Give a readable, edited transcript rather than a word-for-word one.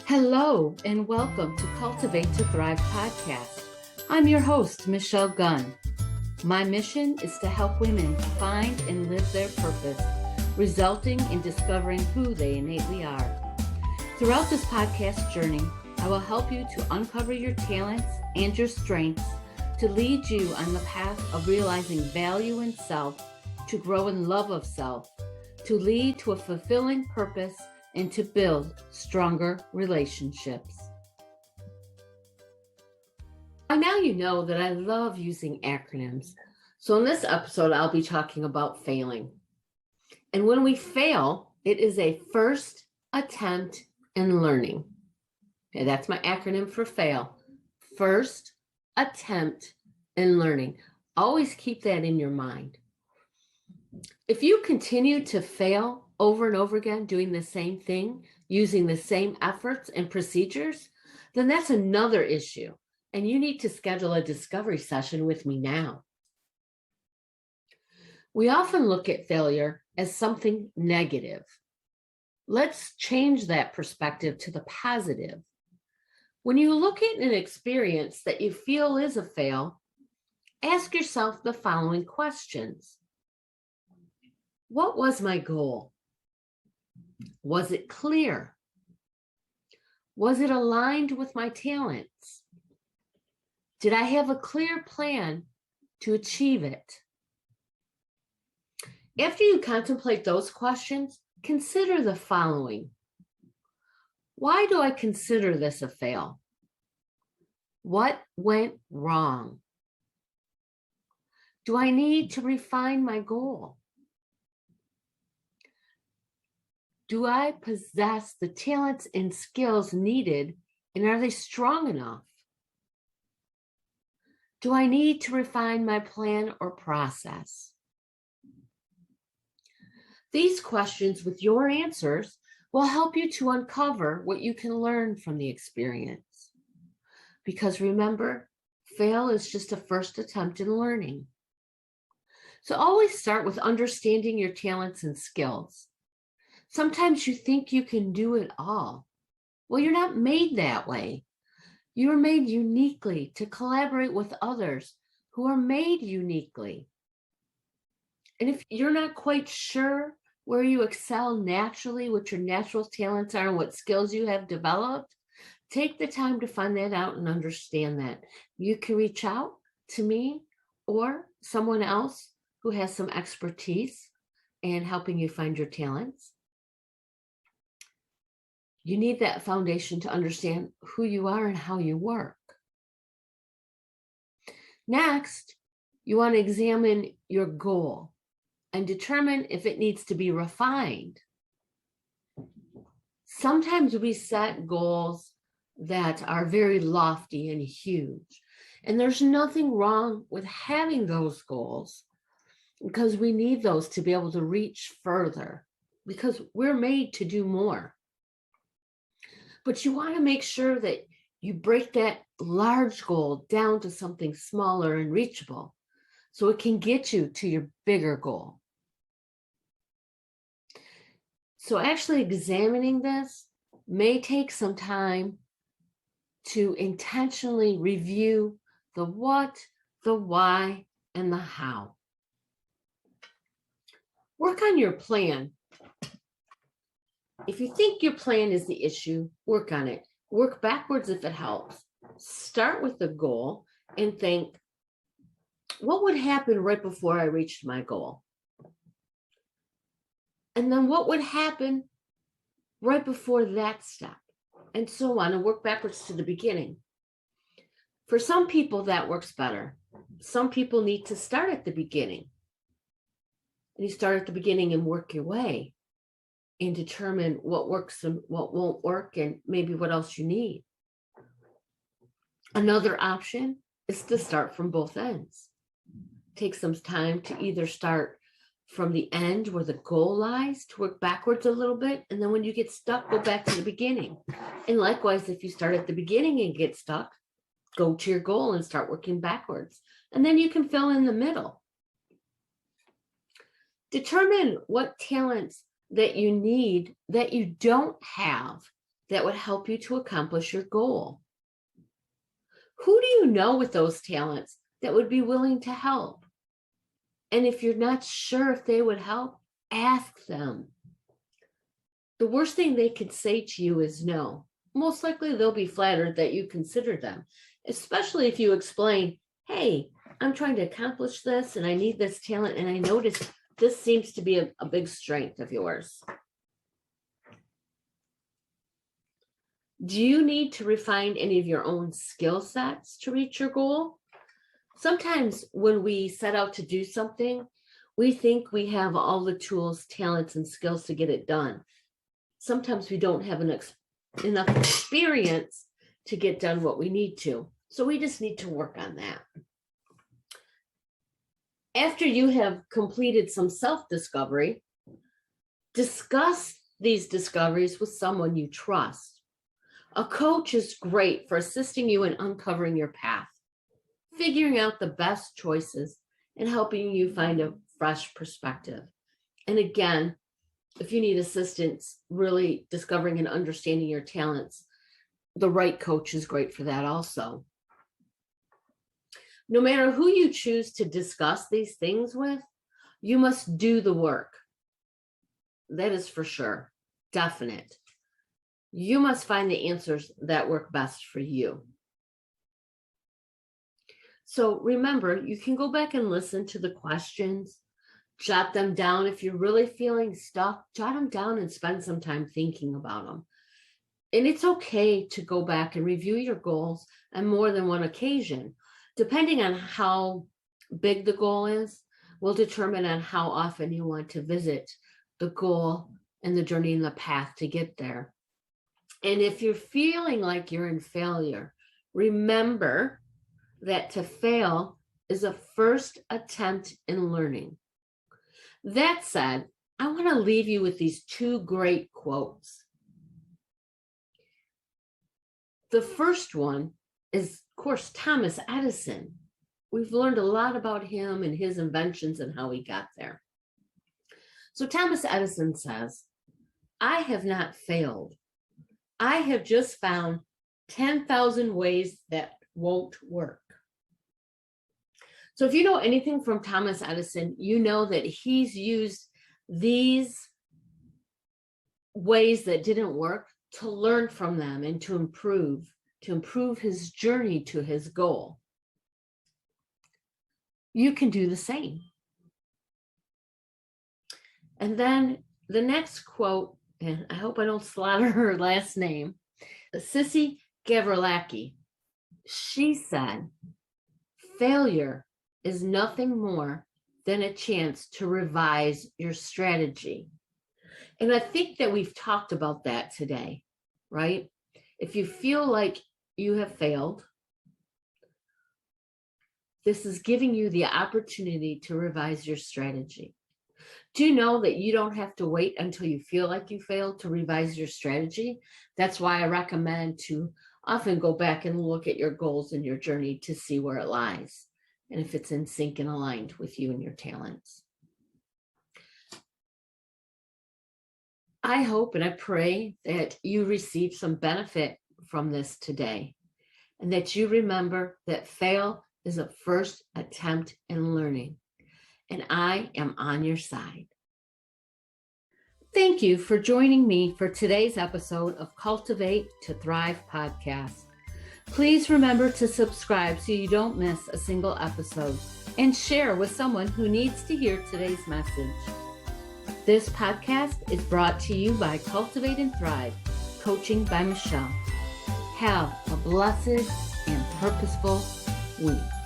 Hello, and welcome to Cultivate to Thrive podcast. I'm your host, Michelle Gunn. My mission is to help women find and live their purpose, resulting in discovering who they innately are. Throughout this podcast journey, I will help you to uncover your talents and your strengths to lead you on the path of realizing value in self, to grow in love of self, to lead to a fulfilling purpose, and to build stronger relationships. By now you know that I love using acronyms. So in this episode, I'll be talking about failing. And when we fail, it is a first attempt in learning. Okay, that's my acronym for FAIL. First attempt in learning. Always keep that in your mind. If you continue to fail over and over again, doing the same thing, using the same efforts and procedures, then that's another issue. And you need to schedule a discovery session with me now. We often look at failure as something negative. Let's change that perspective to the positive. When you look at an experience that you feel is a fail, ask yourself the following questions. What was my goal? Was it clear? Was it aligned with my talents? Did I have a clear plan to achieve it? After you contemplate those questions, consider the following. Why do I consider this a fail? What went wrong? Do I need to refine my goal? Do I possess the talents and skills needed, and are they strong enough? Do I need to refine my plan or process? These questions with your answers will help you to uncover what you can learn from the experience. Because remember, fail is just a first attempt in learning. So always start with understanding your talents and skills. Sometimes you think you can do it all. Well, you're not made that way. You're made uniquely to collaborate with others who are made uniquely. And if you're not quite sure where you excel naturally, what your natural talents are, and what skills you have developed, take the time to find that out and understand that. You can reach out to me or someone else who has some expertise in helping you find your talents. You need that foundation to understand who you are and how you work. Next, you want to examine your goal and determine if it needs to be refined. Sometimes we set goals that are very lofty and huge, and there's nothing wrong with having those goals because we need those to be able to reach further because we're made to do more. But you want to make sure that you break that large goal down to something smaller and reachable so it can get you to your bigger goal. So actually examining this may take some time to intentionally review the what, the why, and the how. Work on your plan. If you think your plan is the issue, work on it. Work backwards if it helps. Start with the goal and think, what would happen right before I reached my goal? And then what would happen right before that step? And so on, and work backwards to the beginning. For some people, that works better. Some people need to start at the beginning. And you start at the beginning and work your way and determine what works and what won't work and maybe what else you need. Another option is to start from both ends. Take some time to either start from the end where the goal lies, to work backwards a little bit, and then when you get stuck, go back to the beginning. And likewise, if you start at the beginning and get stuck, go to your goal and start working backwards. And then you can fill in the middle. Determine what talents that you need that you don't have that would help you to accomplish your goal? Who do you know with those talents that would be willing to help? And if you're not sure if they would help, ask them. The worst thing they could say to you is no. Most likely they'll be flattered that you consider them, especially if you explain, hey, I'm trying to accomplish this and I need this talent, and I noticed this seems to be a big strength of yours. Do you need to refine any of your own skill sets to reach your goal? Sometimes when we set out to do something, we think we have all the tools, talents, and skills to get it done. Sometimes we don't have enough experience to get done what we need to. So we just need to work on that. After you have completed some self-discovery, discuss these discoveries with someone you trust. A coach is great for assisting you in uncovering your path, figuring out the best choices, and helping you find a fresh perspective. And again, if you need assistance really discovering and understanding your talents, the right coach is great for that also. No matter who you choose to discuss these things with, you must do the work. That is for sure, definite. You must find the answers that work best for you. So remember, you can go back and listen to the questions, jot them down. If you're really feeling stuck, jot them down and spend some time thinking about them. And it's okay to go back and review your goals on more than one occasion. Depending on how big the goal is, will determine on how often you want to visit the goal and the journey and the path to get there. And if you're feeling like you're in failure, remember that to fail is a first attempt in learning. That said, I want to leave you with these two great quotes. The first one is, of course, Thomas Edison. We've learned a lot about him and his inventions and how he got there. So Thomas Edison says, I have not failed. I have just found 10,000 ways that won't work. So if you know anything from Thomas Edison, you know that he's used these ways that didn't work to learn from them and to improve his journey to his goal. You can do the same. And then the next quote, and I hope I don't slaughter her last name, Sissy Gavrilaki. She said, failure is nothing more than a chance to revise your strategy. And I think that we've talked about that today, right? If you feel like you have failed, this is giving you the opportunity to revise your strategy. Do you know that you don't have to wait until you feel like you failed to revise your strategy? That's why I recommend to often go back and look at your goals and your journey to see where it lies and if it's in sync and aligned with you and your talents. I hope and I pray that you receive some benefit from this today, and that you remember that fail is a first attempt in learning, and I am on your side. Thank you for joining me for today's episode of Cultivate to Thrive podcast. Please remember to subscribe so you don't miss a single episode, and share with someone who needs to hear today's message. This podcast is brought to you by Cultivate and Thrive, Coaching by Michelle. Have a blessed and purposeful week.